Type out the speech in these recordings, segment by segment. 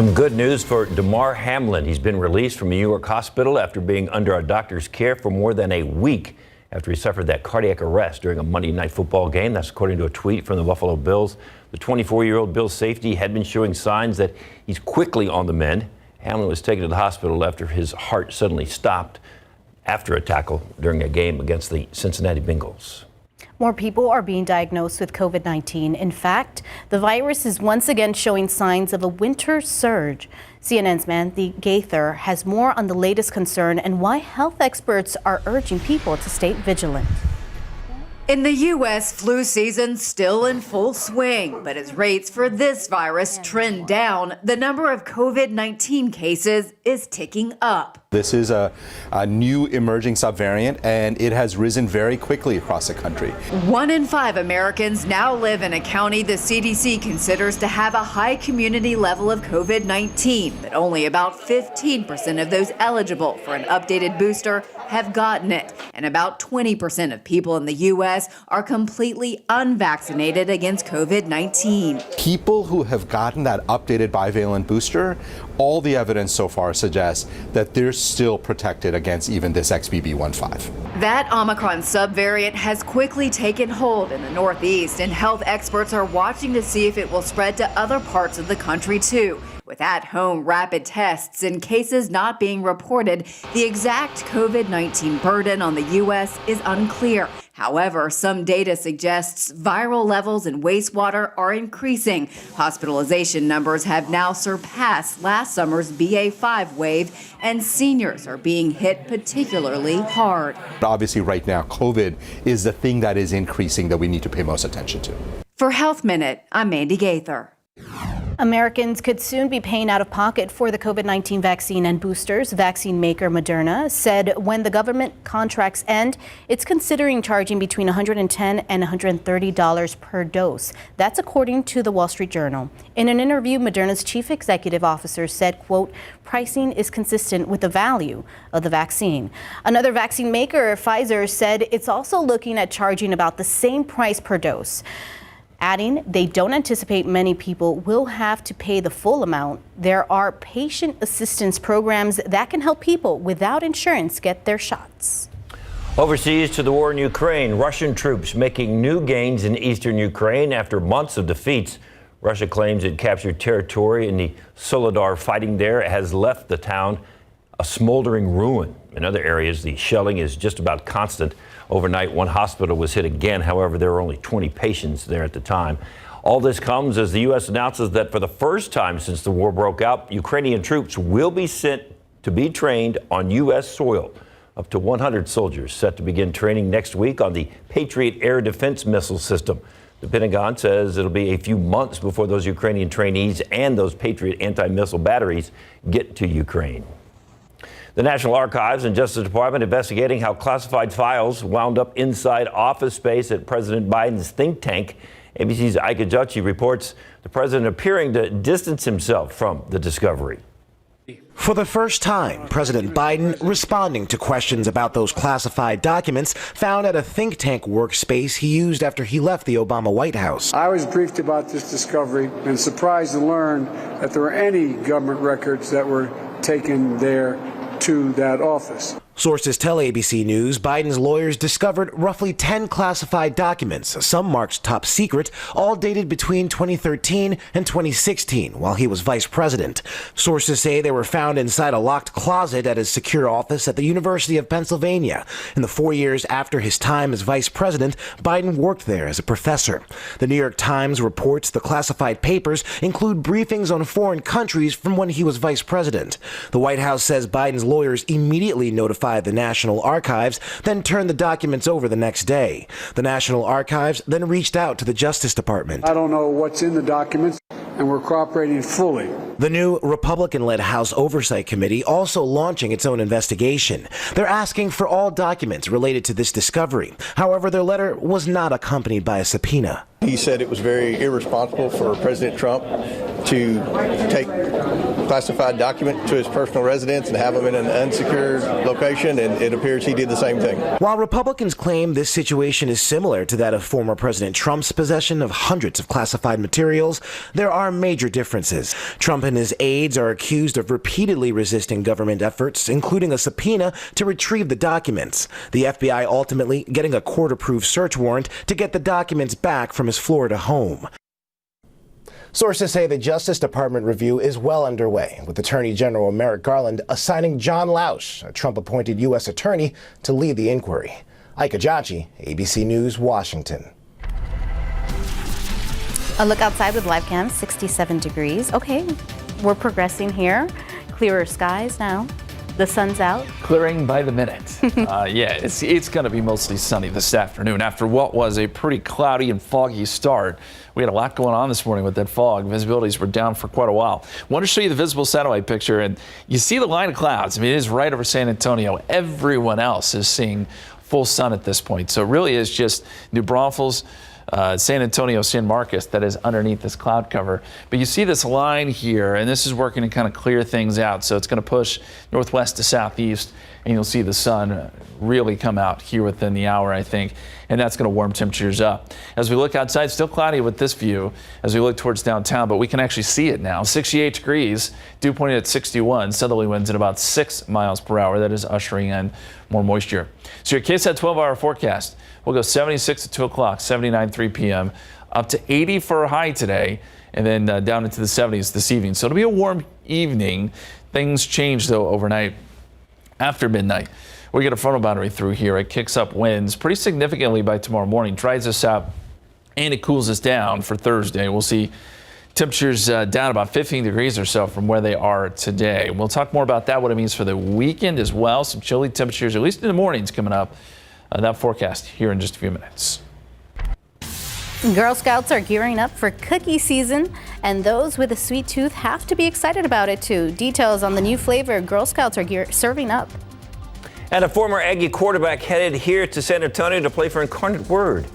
Some good news for Demar Hamlin. He's been released from a New York hospital after being under a doctor's care for more than a week after he suffered that cardiac arrest during a Monday Night Football game. That's according to a tweet from the Buffalo Bills. The 24-year-old Bills safety had been showing signs that he's quickly on the mend. Hamlin was taken to the hospital after his heart suddenly stopped after a tackle during a game against the Cincinnati Bengals. More people are being diagnosed with COVID-19. In fact, the virus is once again showing signs of a winter surge. CNN's Mandy Gaither has more on the latest concern and why health experts are urging people to stay vigilant. In the U.S., flu season's still in full swing, but as rates for this virus trend down, the number of COVID-19 cases is ticking up. This is a new emerging subvariant, and it has risen very quickly across the country. 1 in 5 Americans now live in a county the CDC considers to have a high community level of COVID-19, but only about 15% of those eligible for an updated booster have gotten it, and about 20% of people in the U.S. are completely unvaccinated against COVID-19. People who have gotten that updated bivalent booster, all the evidence so far suggests that they're still protected against even this XBB.1.5. That Omicron subvariant has quickly taken hold in the Northeast, and health experts are watching to see if it will spread to other parts of the country too. With at-home rapid tests and cases not being reported, the exact COVID-19 burden on the U.S. is unclear. However, some data suggests viral levels in wastewater are increasing. Hospitalization numbers have now surpassed last summer's BA.5 wave, and seniors are being hit particularly hard. Obviously, right now, COVID is the thing that is increasing that we need to pay most attention to. For Health Minute, I'm Mandy Gaither. Americans could soon be paying out of pocket for the COVID-19 vaccine and boosters. Vaccine maker Moderna said when the government contracts end, it's considering charging between $110 and $130 per dose. That's according to the Wall Street Journal. In an interview, Moderna's chief executive officer said, quote, pricing is consistent with the value of the vaccine. Another vaccine maker, Pfizer, said it's also looking at charging about the same price per dose, adding they don't anticipate many people will have to pay the full amount. There are patient assistance programs that can help people without insurance get their shots. Overseas to the war in Ukraine, Russian troops making new gains in eastern Ukraine after months of defeats. Russia claims it captured territory in the Soledar. Fighting there has left the town a smoldering ruin. In other areas, the shelling is just about constant. Overnight, one hospital was hit again. However, there were only 20 patients there at the time. All this comes as the U.S. announces that for the first time since the war broke out, Ukrainian troops will be sent to be trained on U.S. soil. Up to 100 soldiers set to begin training next week on the Patriot air defense missile system. The Pentagon says it'll be a few months before those Ukrainian trainees and those Patriot anti-missile batteries get to Ukraine. The National Archives and Justice Department investigating how classified files wound up inside office space at President Biden's think tank. ABC's Ike Ajachi reports the president appearing to distance himself from the discovery. For the first time, President Biden responding to questions about those classified documents found at a think tank workspace he used after he left the Obama White House. I was briefed about this discovery and surprised to learn that there were any government records that were taken there to that office. Sources tell ABC News Biden's lawyers discovered roughly 10 classified documents, some marked top secret, all dated between 2013 and 2016 while he was vice president. Sources say they were found inside a locked closet at his secure office at the University of Pennsylvania. In the 4 years after his time as vice president, Biden worked there as a professor. The New York Times reports the classified papers include briefings on foreign countries from when he was vice president. The White House says Biden's lawyers immediately notified the National Archives, then turned the documents over the next day. The National Archives then reached out to the Justice Department. I don't know what's in the documents, and we're cooperating fully. The new Republican-led House Oversight Committee also launching its own investigation. They're asking for all documents related to this discovery. However, their letter was not accompanied by a subpoena. He said it was very irresponsible for President Trump to take classified document to his personal residence and have them in an unsecured location, and it appears he did the same thing. While Republicans claim this situation is similar to that of former President Trump's possession of hundreds of classified materials, there are major differences. Trump and his aides are accused of repeatedly resisting government efforts, including a subpoena to retrieve the documents. The FBI ultimately getting a court-approved search warrant to get the documents back from his Florida home. Sources say the Justice Department review is well underway, with Attorney General Merrick Garland assigning John Lausch, a Trump-appointed U.S. attorney, to lead the inquiry. Ike Ajachi, ABC News, Washington. A look outside with live cam, 67 degrees. Okay, we're progressing here. Clearer skies now. The sun's out. Clearing by the minute. Yeah, it's going to be mostly sunny this afternoon after what was a pretty cloudy and foggy start. We had a lot going on this morning with that fog. Visibilities were down for quite a while. I want to show you the visible satellite picture, and you see the line of clouds. I mean, it is right over San Antonio. Everyone else is seeing full sun at this point. So it really is just New Braunfels, San Antonio, San Marcos that is underneath this cloud cover. But you see this line here, and this is working to kind of clear things out. So it's going to push northwest to southeast, and you'll see the sun really come out here within the hour, I think, and that's going to warm temperatures up. As we look outside, still cloudy with this view as we look towards downtown, but we can actually see it now. 68 degrees, dew point at 61, southerly winds at about 6 miles per hour. That is ushering in more moisture. So your KSAT 12-hour forecast, we'll go 76 at 2 o'clock, 79 3 p.m., up to 80 for a high today, and then down into the 70s this evening. So it'll be a warm evening. Things change, though, overnight after midnight. We get a frontal boundary through here. It kicks up winds pretty significantly by tomorrow morning, dries us out, and it cools us down for Thursday. We'll see temperatures down about 15 degrees or so from where they are today. We'll talk more about that, what it means for the weekend as well. Some chilly temperatures, at least in the mornings, coming up. That forecast here in just a few minutes. Girl Scouts are gearing up for cookie season, and those with a sweet tooth have to be excited about it too. Details on the new flavor Girl Scouts are serving up. And a former Aggie quarterback headed here to San Antonio to play for Incarnate Word.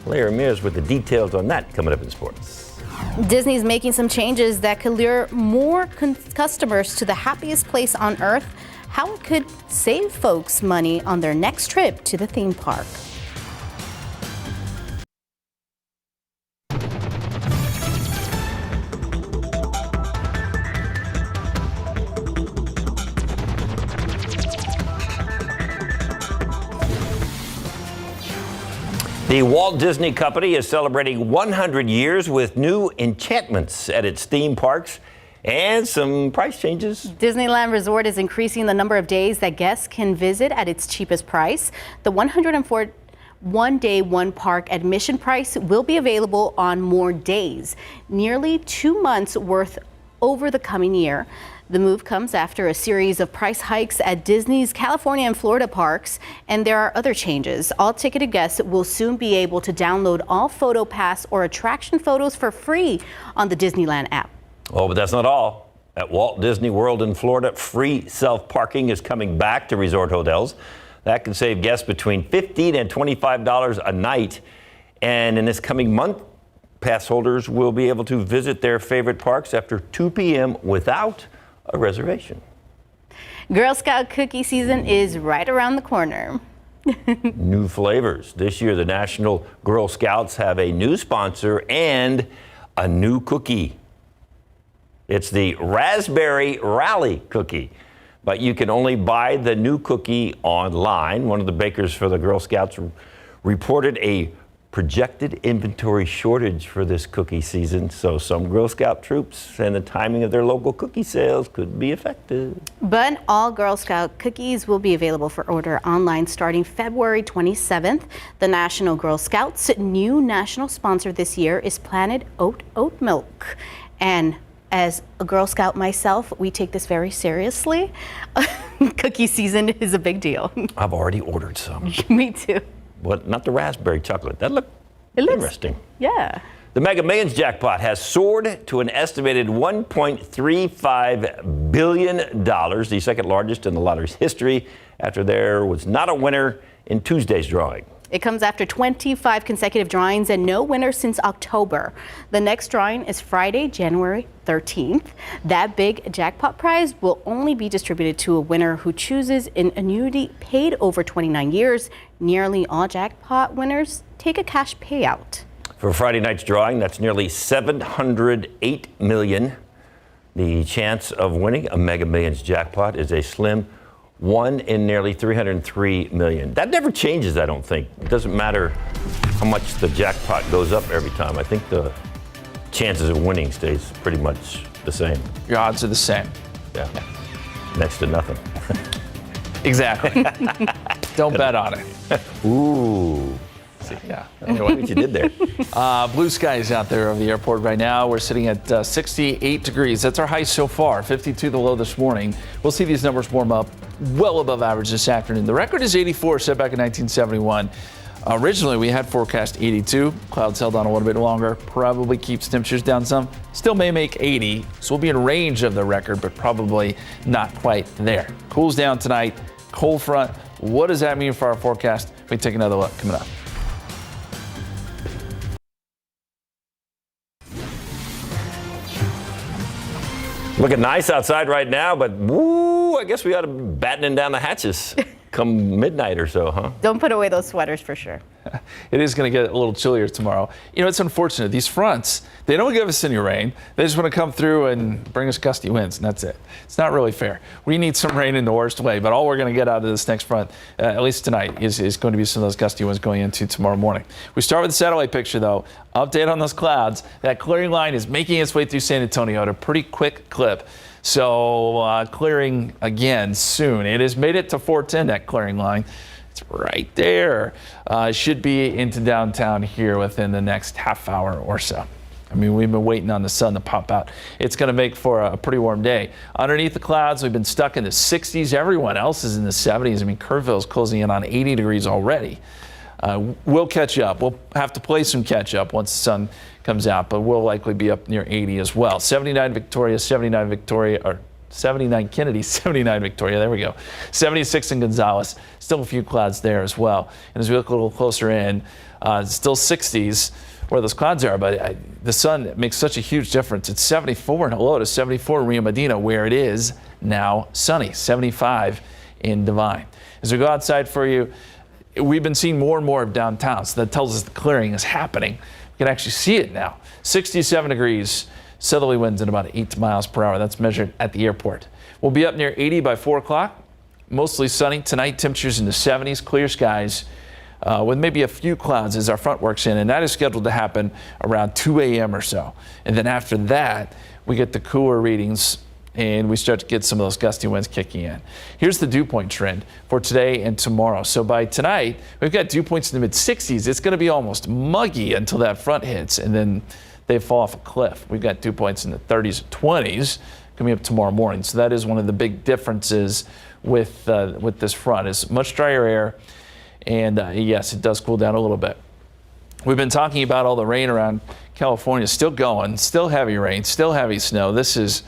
Leah Ramirez with the details on that coming up in sports. Disney's making some changes that could lure more customers to the happiest place on earth. How it could save folks money on their next trip to the theme park. The Walt Disney Company is celebrating 100 years with new enchantments at its theme parks and some price changes. Disneyland Resort is increasing the number of days that guests can visit at its cheapest price. The 104 one-day, one-park admission price will be available on more days, nearly 2 months worth over the coming year. The move comes after a series of price hikes at Disney's California and Florida parks, and there are other changes. All ticketed guests will soon be able to download all PhotoPass or attraction photos for free on the Disneyland app. Oh, but that's not all. At Walt Disney World in Florida, free self-parking is coming back to resort hotels. That can save guests between $15 and $25 a night. And in this coming month, pass holders will be able to visit their favorite parks after 2 p.m. without a reservation. Girl Scout cookie season is right around the corner. New flavors. This year, the National Girl Scouts have a new sponsor and a new cookie. It's the Raspberry Rally cookie, but you can only buy the new cookie online. One of the bakers for the Girl Scouts reported a projected inventory shortage for this cookie season, so some Girl Scout troops and the timing of their local cookie sales could be affected. But all Girl Scout cookies will be available for order online starting February 27th. The National Girl Scouts' new national sponsor this year is Planet Oat Milk. And as a Girl Scout myself, we take this very seriously. Cookie season is a big deal. I've already ordered some. Me too. But not the raspberry chocolate. That looked interesting. Yeah. The Mega Millions jackpot has soared to an estimated $1.35 billion, the second largest in the lottery's history, after there was not a winner in Tuesday's drawing. It comes after 25 consecutive drawings and no winner since October. The next drawing is Friday, January 13th. That big jackpot prize will only be distributed to a winner who chooses an annuity paid over 29 years. Nearly all jackpot winners take a cash payout. For Friday night's drawing, that's nearly $708 million. The chance of winning a Mega Millions jackpot is a slim 1 in nearly 303 million. That never changes, I don't think. It doesn't matter how much the jackpot goes up every time. I think the chances of winning stays pretty much the same. Your odds are the same. Yeah. Next to nothing. Exactly. Don't bet on it. Ooh. Yeah. Anyway, what you did there. Blue skies out there over the airport right now. We're sitting at 68 degrees. That's our high so far. 52 the low this morning. We'll see these numbers warm up well above average this afternoon. The record is 84, set back in 1971. Originally, we had forecast 82. Clouds held on a little bit longer. Probably keeps temperatures down some. Still may make 80. So we'll be in range of the record, but probably not quite there. Cools down tonight. Cold front. What does that mean for our forecast? We take another look coming up. Looking nice outside right now, but woo, I guess we ought to be battening down the hatches come midnight or so, huh? Don't put away those sweaters for sure. It is going to get a little chillier tomorrow. You know, it's unfortunate. These fronts, they don't give us any rain. They just want to come through and bring us gusty winds, and that's it. It's not really fair. We need some rain in the worst way, but all we're going to get out of this next front, at least tonight, is going to be some of those gusty winds going into tomorrow morning. We start with the satellite picture, though. Update on those clouds. That clearing line is making its way through San Antonio at a pretty quick clip. So clearing again soon. It has made it to 410, that clearing line. It's right there. Should be into downtown here within the next half hour or so. I mean, we've been waiting on the sun to pop out. It's going to make for a pretty warm day. Underneath the clouds, we've been stuck in the 60s. Everyone else is in the 70s. I mean, Kerrville's closing in on 80 degrees already. We'll catch up. We'll have to play some catch up once the sun comes out, but we'll likely be up near 80 as well. 79 Victoria, 79 Victoria, or 79 Kennedy, 79 Victoria, there we go. 76 in Gonzales, still a few clouds there as well. And as we look a little closer in, still 60s where those clouds are, but the sun makes such a huge difference. It's 74 in Hello to 74 in Rio Medina, where it is now sunny, 75 in Divine. As we go outside for you, we've been seeing more and more of downtown, so that tells us the clearing is happening. We can actually see it now. 67 degrees, southerly winds at about 8 miles per hour. That's measured at the airport. We'll be up near 80 by 4 o'clock. Mostly sunny. Tonight, temperatures in the 70s, clear skies, with maybe a few clouds as our front works in, and that is scheduled to happen around 2 a.m. or so. And then after that, we get the cooler readings and we start to get some of those gusty winds kicking in. Here's the dew point trend for today and tomorrow. So by tonight, we've got dew points in the mid-60s. It's going to be almost muggy until that front hits, and then they fall off a cliff. We've got dew points in the 30s and 20s coming up tomorrow morning. So that is one of the big differences with this front. It's much drier air, and yes, it does cool down a little bit. We've been talking about all the rain around California, still going, still heavy rain, still heavy snow. This is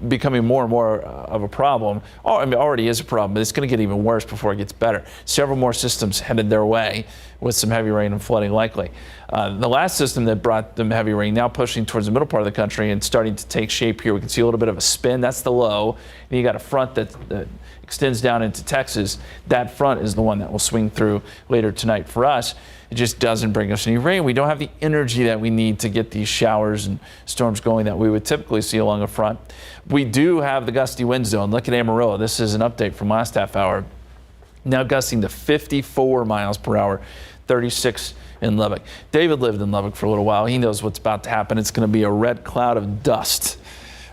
becoming more and more of a problem. Oh, I mean, it already is a problem, but it's going to get even worse before it gets better. Several more systems headed their way with some heavy rain and flooding likely. The last system that brought them heavy rain now pushing towards the middle part of the country and starting to take shape here. We can see a little bit of a spin. That's the low. And you got a front that extends down into Texas. That front is the one that will swing through later tonight for us. It just doesn't bring us any rain. We don't have the energy that we need to get these showers and storms going that we would typically see along the front. We do have the gusty wind zone. Look at Amarillo. This is an update from last half hour. Now gusting to 54 miles per hour, 36 in Lubbock. David lived in Lubbock for a little while. He knows what's about to happen. It's going to be a red cloud of dust.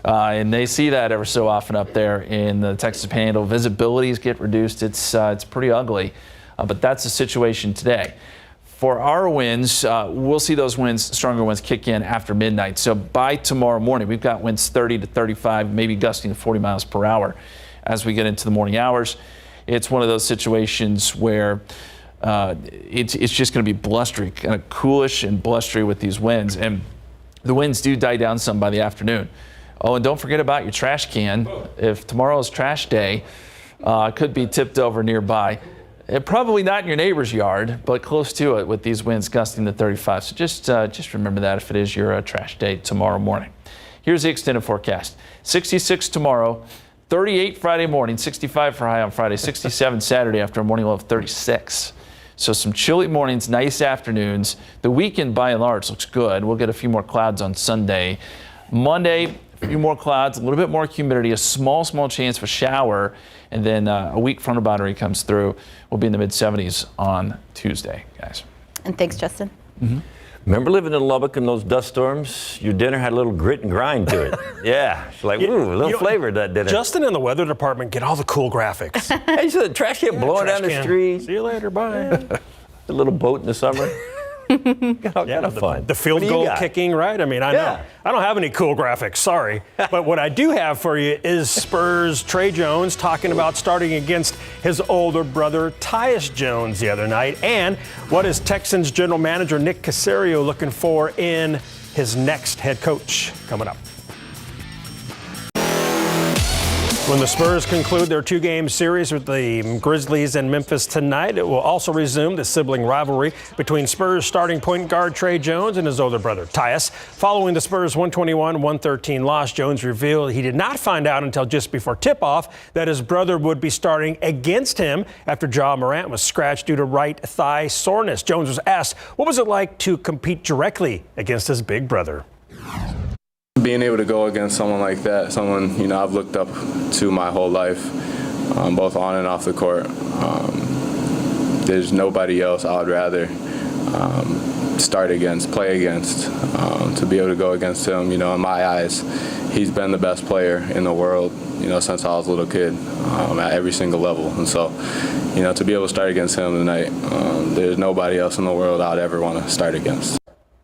And they see that ever so often up there in the Texas Panhandle. Visibilities get reduced. It's pretty ugly. But that's the situation today. For our winds, we'll see those winds, stronger winds, kick in after midnight. So by tomorrow morning, we've got winds 30 to 35, maybe gusting to 40 miles per hour as we get into the morning hours. It's one of those situations where it's just going to be blustery, kind of coolish and blustery with these winds. And the winds do die down some by the afternoon. Oh, and don't forget about your trash can. If tomorrow's trash day, it could be tipped over nearby. Probably not in your neighbor's yard, but close to it with these winds gusting to 35. So just remember that if it is your trash day tomorrow morning. Here's the extended forecast. 66 tomorrow, 38 Friday morning, 65 for high on Friday, 67 Saturday after a morning low of 36. So some chilly mornings, nice afternoons. The weekend by and large looks good. We'll get a few more clouds on Sunday. Monday, a few more clouds, a little bit more humidity, a small chance for shower, and then a weak frontal boundary comes through. We'll be in the mid-70s on Tuesday, guys. And thanks, Justin. Mm-hmm. Remember living in Lubbock in those dust storms? Your dinner had a little grit and grind to it. Yeah, it's like, ooh, a little flavor to that dinner. Justin and the weather department get all the cool graphics. Hey, so the trash can blowing down the street. See you later, bye. Yeah. The little boat in the summer. All kind of fun. The field goal kicking, right? I mean, I know. I don't have any cool graphics, sorry. But what I do have for you is Spurs' Trey Jones talking about starting against his older brother, Tyus Jones, the other night. And what is Texans general manager Nick Caserio looking for in his next head coach? Coming up. When the Spurs conclude their two-game series with the Grizzlies in Memphis tonight, it will also resume the sibling rivalry between Spurs starting point guard Trey Jones and his older brother Tyus. Following the Spurs' 121-113 loss, Jones revealed he did not find out until just before tip-off that his brother would be starting against him after Ja Morant was scratched due to right thigh soreness. Jones was asked, what was it like to compete directly against his big brother? Being able to go against someone like that, someone, I've looked up to my whole life, both on and off the court. There's nobody else I would rather play against. To be able to go against him, in my eyes, he's been the best player in the world, since I was a little kid, at every single level. And so, to be able to start against him tonight, there's nobody else in the world I'd ever want to start against.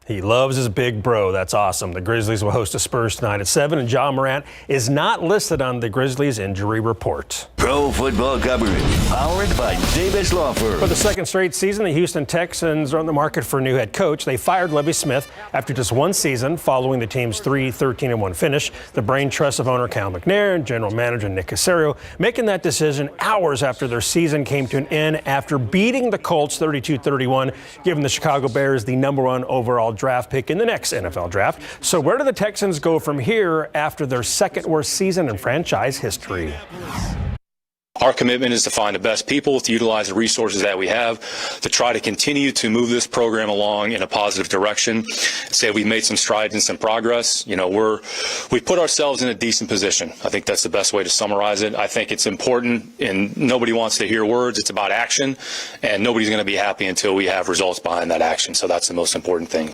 He loves his big bro. That's awesome. The Grizzlies will host the Spurs tonight at 7, and Ja Morant is not listed on the Grizzlies injury report. Pro football coverage powered by Davis Law Firm. For the second straight season, the Houston Texans are on the market for a new head coach. They fired Lovie Smith after just one season following the team's 3-13-1 finish. The brain trust of owner Cal McNair and general manager Nick Caserio making that decision hours after their season came to an end after beating the Colts 32-31, giving the Chicago Bears the #1 overall draft pick in the next NFL draft. So where do the Texans go from here after their second worst season in franchise history? Our commitment is to find the best people, to utilize the resources that we have, to try to continue to move this program along in a positive direction. Say we've made some strides and some progress. We put ourselves in a decent position. I think that's the best way to summarize it. I think it's important, and nobody wants to hear words. It's about action, and nobody's going to be happy until we have results behind that action. So that's the most important thing.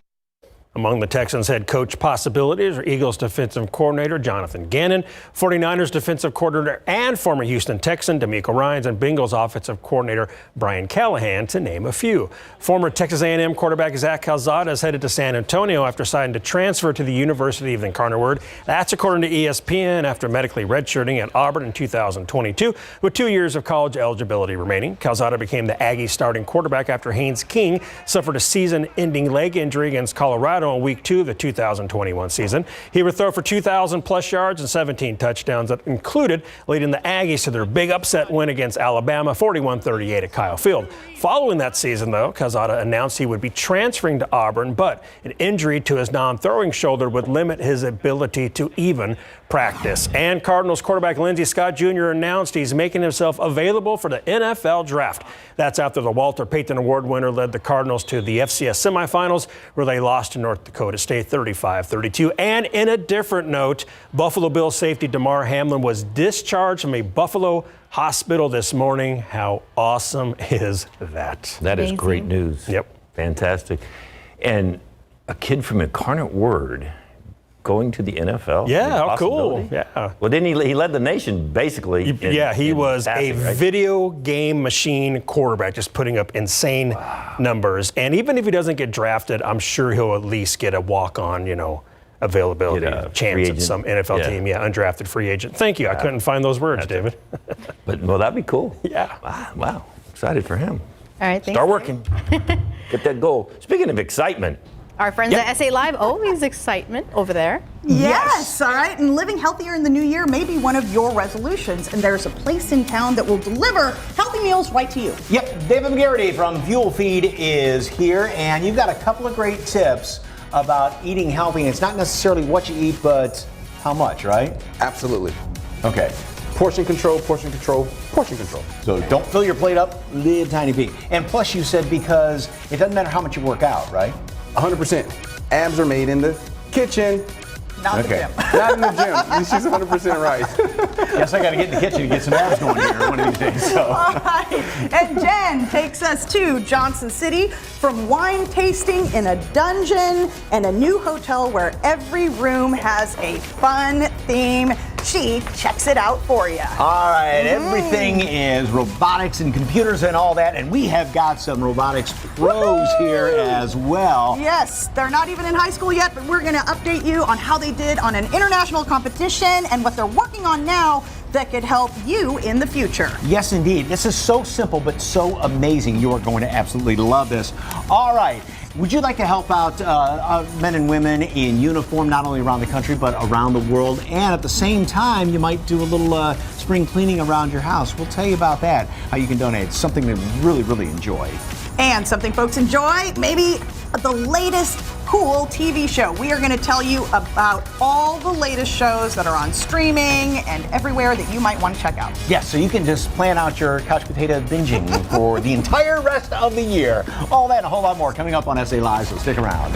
Among the Texans head coach possibilities are Eagles defensive coordinator Jonathan Gannon, 49ers defensive coordinator and former Houston Texan DeMeco Ryans, and Bengals offensive coordinator Brian Callahan, to name a few. Former Texas A&M quarterback Zach Calzada is headed to San Antonio after deciding to transfer to the University of the Incarnate Word. That's according to ESPN after medically redshirting at Auburn in 2022 with 2 years of college eligibility remaining. Calzada became the Aggie starting quarterback after Haynes King suffered a season-ending leg injury against Colorado in Week 2 of the 2021 season. He would throw for 2,000-plus yards and 17 touchdowns that included leading the Aggies to their big upset win against Alabama, 41-38 at Kyle Field. Following that season, though, Calzada announced he would be transferring to Auburn, but an injury to his non-throwing shoulder would limit his ability to even practice. And Cardinals quarterback Lindsey Scott Jr. announced he's making himself available for the NFL draft. That's after the Walter Payton Award winner led the Cardinals to the FCS semifinals, where they lost to North Dakota State 35-32. And in a different note, Buffalo Bills safety Demar Hamlin was discharged from a Buffalo hospital this morning. How awesome is that? That is great news. Yep. Fantastic. And a kid from Incarnate Word going to the NFL? Yeah, how cool. Yeah. Well, then he led the nation, basically. He was passing, a video game machine quarterback, just putting up insane numbers. And even if he doesn't get drafted, I'm sure he'll at least get a walk-on, availability chance at some NFL team. Yeah, undrafted free agent. Thank you. I couldn't find those words, David. But, well, that'd be cool. Yeah. Wow. Excited for him. All right, thanks. Start working. Get that goal. Speaking of excitement, Our friends at SA Live, always excitement over there. Yes, all right. And living healthier in the new year may be one of your resolutions. And there's a place in town that will deliver healthy meals right to you. Yep, David McGarity from Fuel Feed is here. And you've got a couple of great tips about eating healthy. And it's not necessarily what you eat, but how much, right? Absolutely. Okay. Portion control, portion control, portion control. So don't fill your plate up, little tiny bit. And plus you said because it doesn't matter how much you work out, right? 100%. Abs are made in the kitchen. Not the gym. Not in the gym. She's 100% right. Guess I got to get in the kitchen to get some abs going here one of these days. So. All right. And Jen takes us to Johnson City, from wine tasting in a dungeon and a new hotel where every room has a fun theme. She checks it out for you. All right, everything is robotics and computers and all that, and we have got some robotics pros here as well. Yes, they're not even in high school yet, but we're going to update you on how they did on an international competition and what they're working on now that could help you in the future. Yes, indeed. This is so simple, but so amazing. You are going to absolutely love this. All right. Would you like to help out men and women in uniform, not only around the country, but around the world? And at the same time, you might do a little spring cleaning around your house. We'll tell you about that, how you can donate. It's something they really, really enjoy. And something folks enjoy, maybe the latest cool TV show. We are going to tell you about all the latest shows that are on streaming and everywhere that you might want to check out. Yes, so you can just plan out your couch potato binging for the entire rest of the year. All that and a whole lot more coming up on SA Live, so stick around.